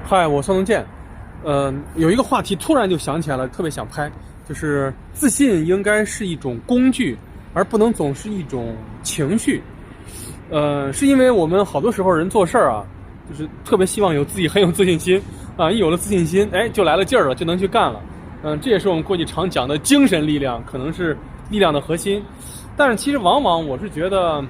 嗨，我宋能健。有一个话题突然就想起来了，特别想拍，就是自信应该是一种工具，而不能总是一种情绪。是因为我们好多时候人做事儿啊，就是特别希望有自己很有自信心啊，一有了自信心，哎，就来了劲儿了，就能去干了。这也是我们过去常讲的精神力量，可能是力量的核心。但是其实往往我是觉得，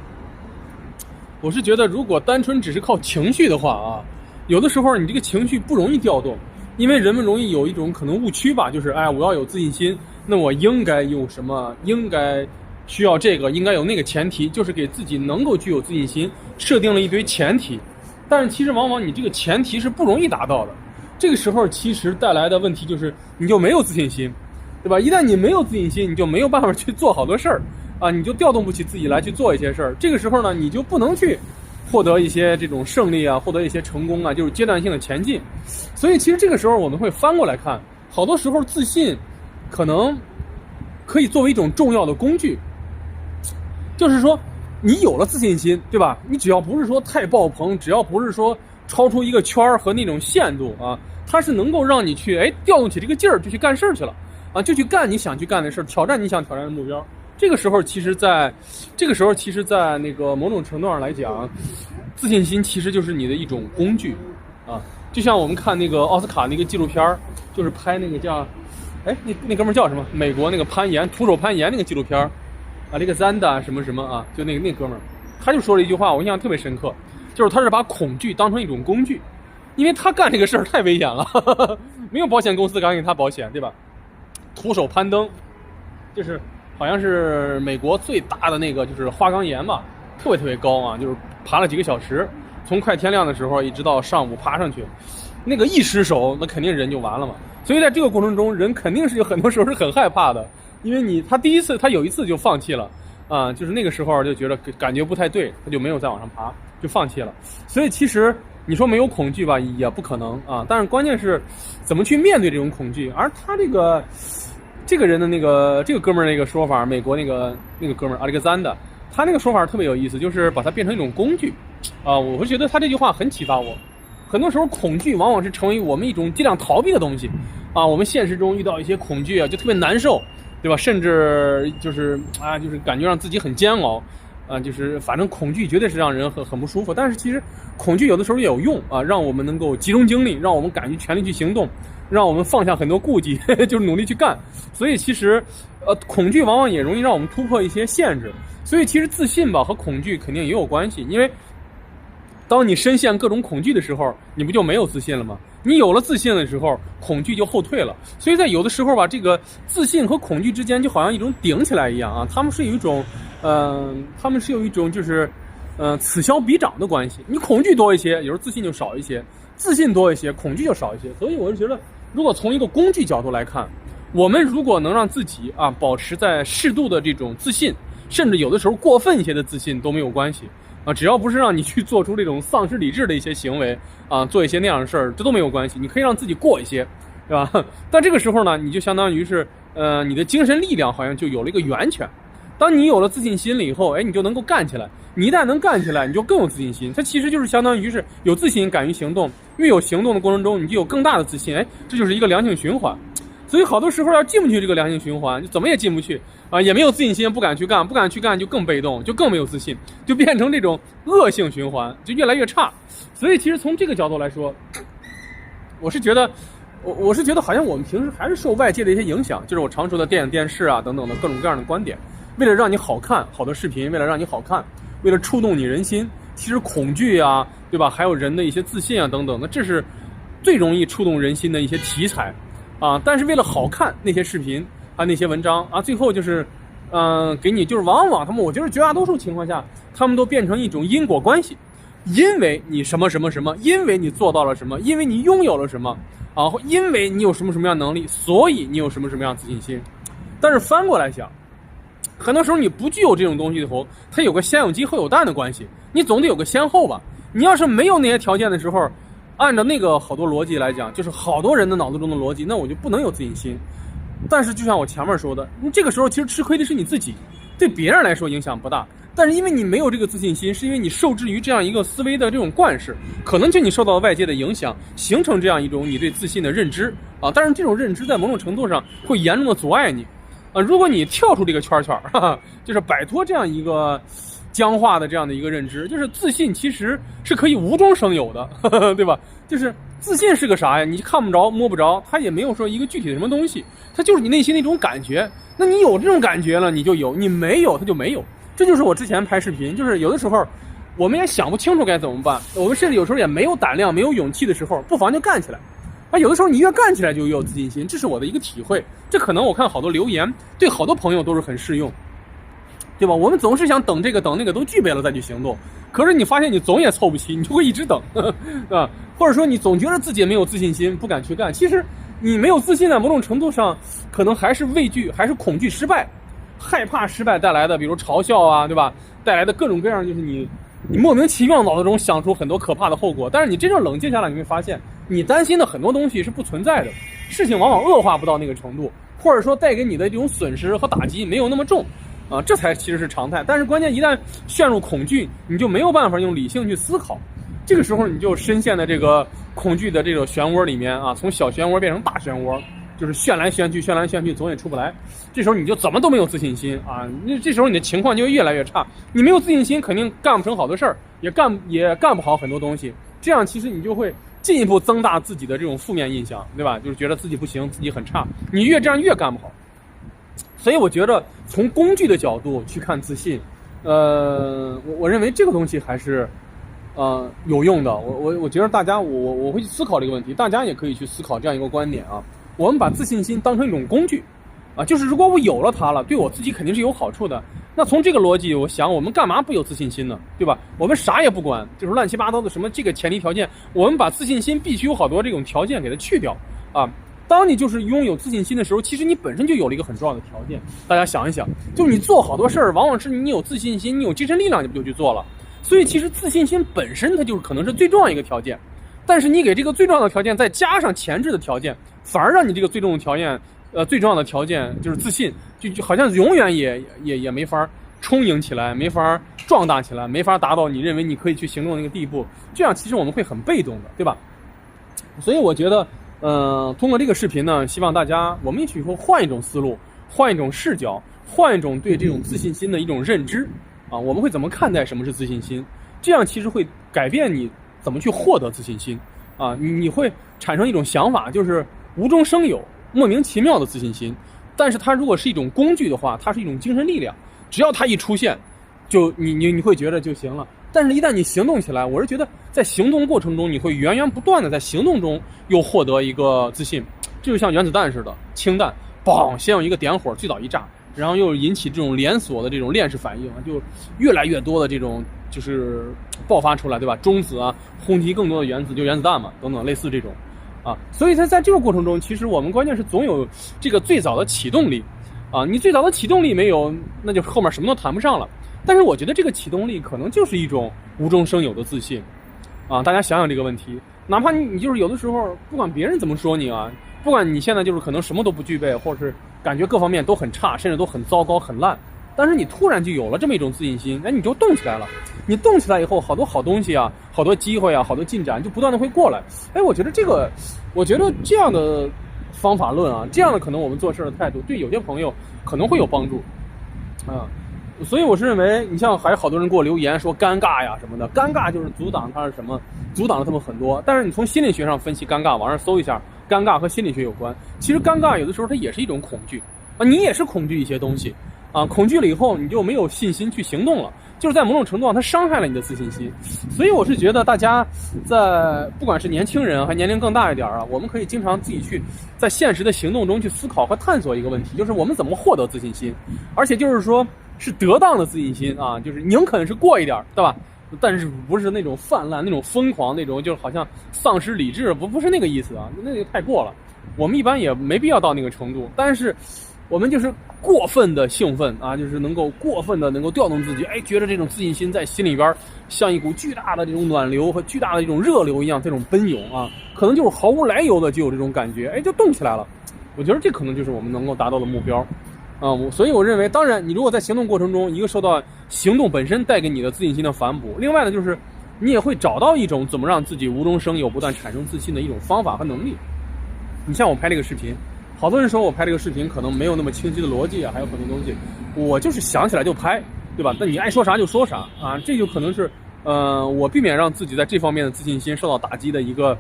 如果单纯只是靠情绪的话啊，有的时候你这个情绪不容易调动，因为人们容易有一种可能误区吧，就是我要有自信心，那我应该有什么，应该需要这个，应该有那个前提，就是给自己能够具有自信心设定了一堆前提。但是其实往往你这个前提是不容易达到的，这个时候其实带来的问题就是你就没有自信心，对吧？一旦你没有自信心，你就没有办法去做好多事儿啊，你就调动不起自己来去做一些事儿。这个时候呢，你就不能去获得一些这种胜利啊，获得一些成功啊，就是阶段性的前进。所以其实这个时候我们会翻过来看，好多时候自信可能可以作为一种重要的工具，就是说你有了自信心，对吧？你只要不是说太爆棚，只要不是说超出一个圈和那种限度啊，它是能够让你去调动起这个劲儿，就去干事去了啊，就去干你想去干的事，挑战你想挑战的目标。这个时候其实在那个某种程度上来讲，自信心其实就是你的一种工具啊。就像我们看那个奥斯卡那个纪录片，就是拍那个叫那哥们叫什么，美国那个攀岩徒手攀岩那个纪录片啊，这个Zanda什么什么啊，就那哥们儿，他就说了一句话，我印象特别深刻，就是他是把恐惧当成一种工具，因为他干这个事儿太危险了，没有保险公司敢给他保险，对吧？徒手攀登，就是好像是美国最大的那个就是花岗岩吧，特别高啊，就是爬了几个小时，从快天亮的时候一直到上午爬上去，那个一失手那肯定人就完了嘛。所以在这个过程中，人肯定是有很多时候是很害怕的，因为他有一次就放弃了啊，就是那个时候就觉得感觉不太对，他就没有再往上爬，就放弃了。所以其实你说没有恐惧吧，也不可能啊。但是关键是怎么去面对这种恐惧。而他这个人的这个哥们儿那个说法，美国那个哥们儿阿里克赞的，他那个说法特别有意思，就是把它变成一种工具啊。我会觉得他这句话很启发我。很多时候恐惧往往是成为我们一种尽量逃避的东西啊。我们现实中遇到一些恐惧啊，就特别难受，对吧？甚至就是感觉让自己很煎熬啊，就是反正恐惧绝对是让人很不舒服。但是其实恐惧有的时候也有用啊，让我们能够集中精力，让我们敢于全力去行动，让我们放下很多顾忌，就是努力去干。所以其实恐惧往往也容易让我们突破一些限制。所以其实自信吧和恐惧肯定也有关系，因为当你深陷各种恐惧的时候，你不就没有自信了吗？你有了自信的时候，恐惧就后退了。所以在有的时候吧，这个自信和恐惧之间就好像一种顶起来一样啊，他们是有一种就是此消彼长的关系。你恐惧多一些，有时候自信就少一些；自信多一些，恐惧就少一些。所以我就觉得，如果从一个工具角度来看，我们如果能让自己保持在适度的这种自信，甚至有的时候过分一些的自信都没有关系。只要不是让你去做出这种丧失理智的一些行为啊，做一些那样的事儿，这都没有关系。你可以让自己过一些，对吧？但这个时候呢，你就相当于是你的精神力量好像就有了一个源泉。当你有了自信心了以后，你就能够干起来。你一旦能干起来，你就更有自信心。它其实就是相当于是有自信，敢于行动。越有行动的过程中，你就有更大的自信。这就是一个良性循环。所以好多时候要进不去这个良性循环，就怎么也进不去啊，也没有自信心，不敢去干就更被动，就更没有自信，就变成这种恶性循环，就越来越差。所以其实从这个角度来说，我是觉得好像我们平时还是受外界的一些影响，就是我常说的电影电视啊等等的各种各样的观点，为了让你好看，好的视频为了让你好看，为了触动你人心，其实恐惧啊，对吧？还有人的一些自信啊等等的，这是最容易触动人心的一些题材啊。但是为了好看，那些视频啊那些文章啊，最后就是给你就是往往我觉得绝大多数情况下他们都变成一种因果关系，因为你什么什么什么，因为你做到了什么，因为你拥有了什么啊，因为你有什么什么样的能力，所以你有什么什么样的自信心。但是翻过来想，很多时候你不具有这种东西的时候，它有个先有鸡后有蛋的关系，你总得有个先后吧。你要是没有那些条件的时候，按照那个好多逻辑来讲，就是好多人的脑子中的逻辑，那我就不能有自信心。但是就像我前面说的，你这个时候其实吃亏的是你自己，对别人来说影响不大。但是因为你没有这个自信心，是因为你受制于这样一个思维的这种惯式，可能就你受到外界的影响，形成这样一种你对自信的认知啊。但是这种认知在某种程度上会严重的阻碍你啊。如果你跳出这个圈圈，就是摆脱这样一个僵化的这样的一个认知，就是自信其实是可以无中生有的，对吧？就是自信是个啥呀？你看不着摸不着，它也没有说一个具体的什么东西，它就是你内心的一种感觉。那你有这种感觉了，你就有；你没有，它就没有。这就是我之前拍视频，就是有的时候我们也想不清楚该怎么办，我们甚至有时候也没有胆量没有勇气的时候，不妨就干起来啊。有的时候你越干起来就越有自信心，这是我的一个体会。这可能我看好多留言对好多朋友都是很适用，对吧？我们总是想等这个等那个都具备了再去行动，可是你发现你总也凑不齐，你就会一直等啊。或者说你总觉得自己没有自信心不敢去干，其实你没有自信在某种程度上可能还是畏惧，还是恐惧失败，害怕失败带来的比如嘲笑啊，对吧？带来的各种各样，就是你莫名其妙脑子中想出很多可怕的后果。但是你真正冷静下来，你会发现你担心的很多东西是不存在的，事情往往恶化不到那个程度，或者说带给你的这种损失和打击没有那么重啊，这才其实是常态。但是关键一旦陷入恐惧，你就没有办法用理性去思考，这个时候你就深陷在这个恐惧的这个漩涡里面啊，从小漩涡变成大漩涡，就是旋来旋去，旋来旋去，总也出不来。这时候你就怎么都没有自信心啊！这时候你的情况就越来越差。你没有自信心，肯定干不成好多事儿，也干不好很多东西。这样其实你就会进一步增大自己的这种负面印象，对吧？就是觉得自己不行，自己很差。你越这样越干不好。所以我觉得从工具的角度去看自信，我认为这个东西还是有用的。我觉得大家我会去思考这个问题，大家也可以去思考这样一个观点啊。我们把自信心当成一种工具啊，就是如果我有了它了，对我自己肯定是有好处的。那从这个逻辑，我想我们干嘛不有自信心呢？对吧？我们啥也不管，就是乱七八糟的什么这个前提条件，我们把自信心必须有好多这种条件给它去掉啊。当你就是拥有自信心的时候，其实你本身就有了一个很重要的条件。大家想一想，就是你做好多事儿，往往是你有自信心，你有精神力量，你不就去做了？所以其实自信心本身它就是可能是最重要一个条件。但是你给这个最重要的条件再加上前置的条件，反而让你这个最重要的条件，最重要的条件就是自信，就好像永远也没法充盈起来，没法壮大起来，没法达到你认为你可以去行动的那个地步。这样其实我们会很被动的，对吧？所以我觉得，通过这个视频呢，希望大家我们也许说换一种思路，换一种视角，换一种对这种自信心的一种认知啊，我们会怎么看待什么是自信心？这样其实会改变你怎么去获得自信心啊？你会产生一种想法，就是无中生有、莫名其妙的自信心。但是它如果是一种工具的话，它是一种精神力量，只要它一出现，就你会觉得就行了。但是一旦你行动起来，我是觉得在行动过程中，你会源源不断的在行动中又获得一个自信。这就像原子弹似的，氢弹，嘣，先有一个点火，最早一炸，然后又引起这种连锁的这种链式反应，就越来越多的这种就是爆发出来，对吧？中子啊，轰击更多的原子，就原子弹嘛，等等类似这种啊。所以在这个过程中，其实我们关键是总有这个最早的启动力啊。你最早的启动力没有，那就后面什么都谈不上了。但是我觉得这个启动力可能就是一种无中生有的自信啊。大家想想这个问题，哪怕你就是有的时候不管别人怎么说你啊，不管你现在就是可能什么都不具备，或者是感觉各方面都很差，甚至都很糟糕很烂，但是你突然就有了这么一种自信心，哎，你就动起来了。你动起来以后，好多好东西啊，好多机会啊，好多进展就不断的会过来。哎，我觉得这样的方法论啊，这样的可能我们做事的态度，对有些朋友可能会有帮助啊。所以我是认为，你像还有好多人给我留言说尴尬呀什么的，尴尬就是阻挡它是什么，阻挡了他们很多。但是你从心理学上分析尴尬，网上搜一下，尴尬和心理学有关。其实尴尬有的时候它也是一种恐惧啊，你也是恐惧一些东西啊，恐惧了以后你就没有信心去行动了，就是在某种程度上它伤害了你的自信心。所以我是觉得大家在不管是年轻人还年龄更大一点啊，我们可以经常自己去在现实的行动中去思考和探索一个问题，就是我们怎么获得自信心，而且就是说是得当的自信心啊，就是宁肯是过一点，对吧？但是不是那种泛滥、那种疯狂、那种就是好像丧失理智，不是那个意思啊，那个太过了。我们一般也没必要到那个程度，但是我们就是过分的兴奋啊，就是能够过分的能够调动自己，哎，觉得这种自信心在心里边像一股巨大的这种暖流和巨大的这种热流一样，这种奔涌啊，可能就是毫无来由的就有这种感觉，哎，就动起来了。我觉得这可能就是我们能够达到的目标。所以我认为，当然你如果在行动过程中，一个受到行动本身带给你的自信心的反哺，另外呢就是你也会找到一种怎么让自己无中生有、不断产生自信的一种方法和能力。你像我拍这个视频，好多人说我拍这个视频可能没有那么清晰的逻辑啊，还有很多东西，我就是想起来就拍，对吧？那你爱说啥就说啥啊，这就可能是我避免让自己在这方面的自信心受到打击的一个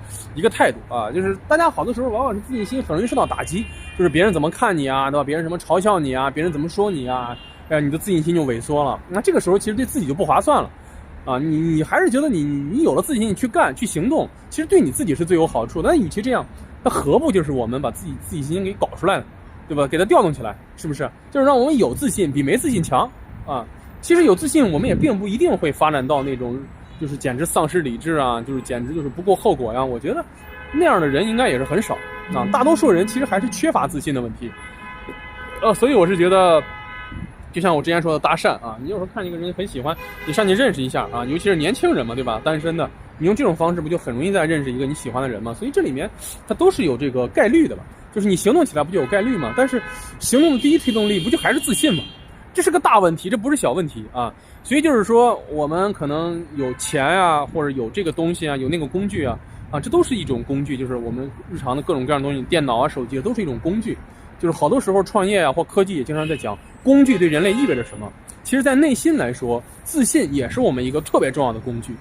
态度啊。就是大家好多时候往往是自信心很容易受到打击，就是别人怎么看你啊，对吧？别人什么嘲笑你啊，别人怎么说你啊，你的自信心就萎缩了。那这个时候其实对自己就不划算了啊。你还是觉得你有了自信心，你去干去行动，其实对你自己是最有好处的。那与其这样，那何不就是我们把自信心给搞出来呢，对吧？给它调动起来，是不是？就是让我们有自信比没自信强啊。其实有自信，我们也并不一定会发展到那种就是简直丧失理智啊，就是简直就是不顾后果呀。我觉得那样的人应该也是很少啊。大多数人其实还是缺乏自信的问题。所以我是觉得，就像我之前说的搭讪啊，你有时候看一个人很喜欢，你上去认识一下啊，尤其是年轻人嘛，对吧？单身的，你用这种方式不就很容易再认识一个你喜欢的人吗？所以这里面它都是有这个概率的吧，就是你行动起来不就有概率吗？但是行动的第一推动力不就还是自信吗？这是个大问题，这不是小问题啊。所以就是说，我们可能有钱啊，或者有这个东西啊，有那个工具啊，这都是一种工具，就是我们日常的各种各样的东西，电脑啊、手机都是一种工具。就是好多时候创业啊或科技也经常在讲工具对人类意味着什么。其实在内心来说，自信也是我们一个特别重要的工具。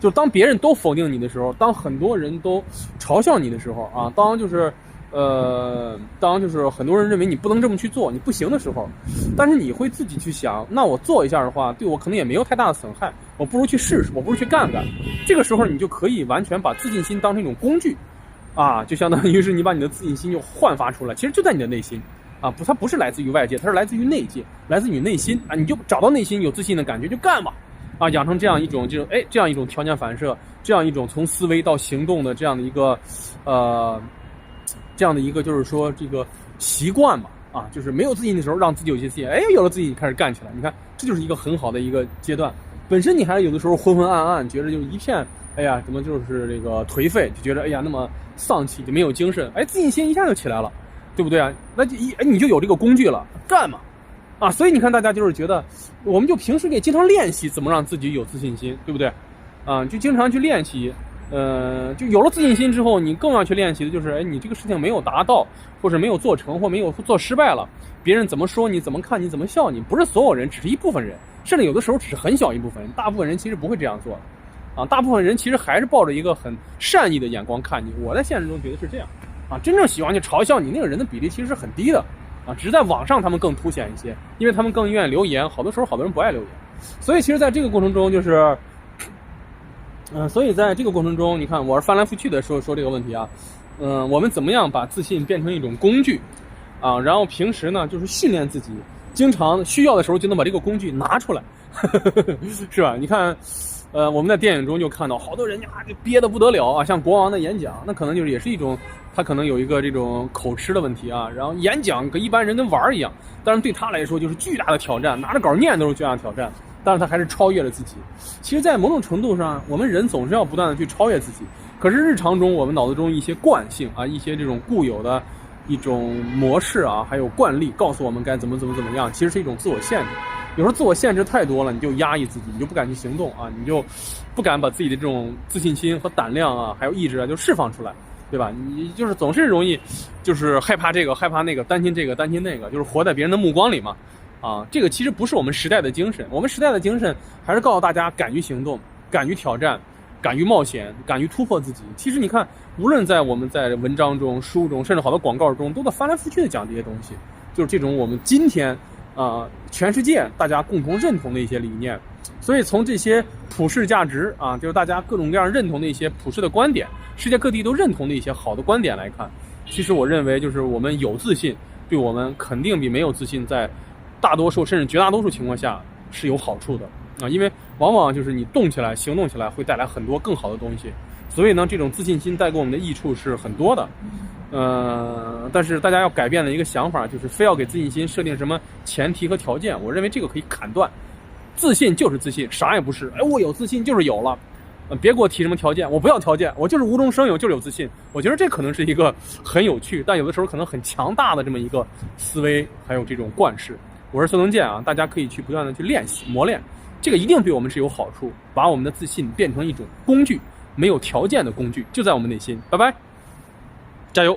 就当别人都否定你的时候，当很多人都嘲笑你的时候啊，当就是很多人认为你不能这么去做，你不行的时候，但是你会自己去想，那我做一下的话，对我可能也没有太大的损害，我不如去试试，我不如去干干。这个时候你就可以完全把自信心当成一种工具啊，就相当于是你把你的自信心就焕发出来，其实就在你的内心啊，它不是来自于外界，它是来自于内界，来自于内心啊，你就找到内心有自信的感觉就干吧啊，养成这样一种这样一种条件反射，这样一种从思维到行动的这样的一个就是说这个习惯嘛啊，就是没有自信的时候让自己有些自信，有了自信开始干起来，你看这就是一个很好的一个阶段。本身你还是有的时候昏昏暗暗，觉得就一片怎么就是这个颓废，就觉得那么丧气，就没有精神，自信心一下就起来了，对不对啊？那就你就有这个工具了，干嘛啊？所以你看大家就是觉得，我们就平时也经常练习怎么让自己有自信心，对不对啊？就经常去练习。就有了自信心之后，你更要去练习的就是，你这个事情没有达到，或者没有做成，或没有做失败了，别人怎么说你，怎么看你，怎么笑你，不是所有人，只是一部分人，甚至有的时候只是很小一部分人，大部分人其实不会这样做的，大部分人其实还是抱着一个很善意的眼光看你。我在现实中觉得是这样，真正喜欢去嘲笑你那个人的比例其实是很低的，只是在网上他们更凸显一些，因为他们更愿意留言，好多时候好多人不爱留言，所以其实在这个过程中就是。所以在这个过程中，你看我是翻来覆去的说这个问题啊，我们怎么样把自信变成一种工具啊？然后平时呢，就是训练自己，经常需要的时候就能把这个工具拿出来，是吧？你看，我们在电影中就看到好多人就憋得不得了啊，像国王的演讲，那可能就是也是一种他可能有一个这种口吃的问题啊。然后演讲跟一般人跟玩一样，但是对他来说就是巨大的挑战，拿着稿念都是巨大的挑战。但是他还是超越了自己。其实在某种程度上，我们人总是要不断的去超越自己，可是日常中我们脑子中一些惯性啊，一些这种固有的一种模式啊，还有惯例告诉我们该怎么样，其实是一种自我限制。有时候自我限制太多了，你就压抑自己，你就不敢去行动啊，你就不敢把自己的这种自信心和胆量啊，还有意志啊就释放出来，对吧？你就是总是容易就是害怕这个害怕那个，担心这个担心那个，就是活在别人的目光里嘛。这个其实不是我们时代的精神，我们时代的精神还是告诉大家敢于行动，敢于挑战，敢于冒险，敢于突破自己。其实你看，无论在我们在文章中、书中，甚至好多广告中，都在翻来覆去的讲这些东西，就是这种我们今天全世界大家共同认同的一些理念。所以从这些普世价值啊，就是大家各种各样认同的一些普世的观点，世界各地都认同的一些好的观点来看，其实我认为就是我们有自信，对我们肯定比没有自信在大多数甚至绝大多数情况下是有好处的啊，因为往往就是你动起来行动起来会带来很多更好的东西，所以呢这种自信心带给我们的益处是很多的。但是大家要改变的一个想法就是非要给自信心设定什么前提和条件，我认为这个可以砍断。自信就是自信，啥也不是，我有自信就是有了别给我提什么条件，我不要条件，我就是无中生有，就是有自信。我觉得这可能是一个很有趣，但有的时候可能很强大的这么一个思维，还有这种惯式。我是孙能健啊，大家可以去不断的去练习磨练，这个一定对我们是有好处，把我们的自信变成一种工具，没有条件的工具，就在我们内心。拜拜，加油！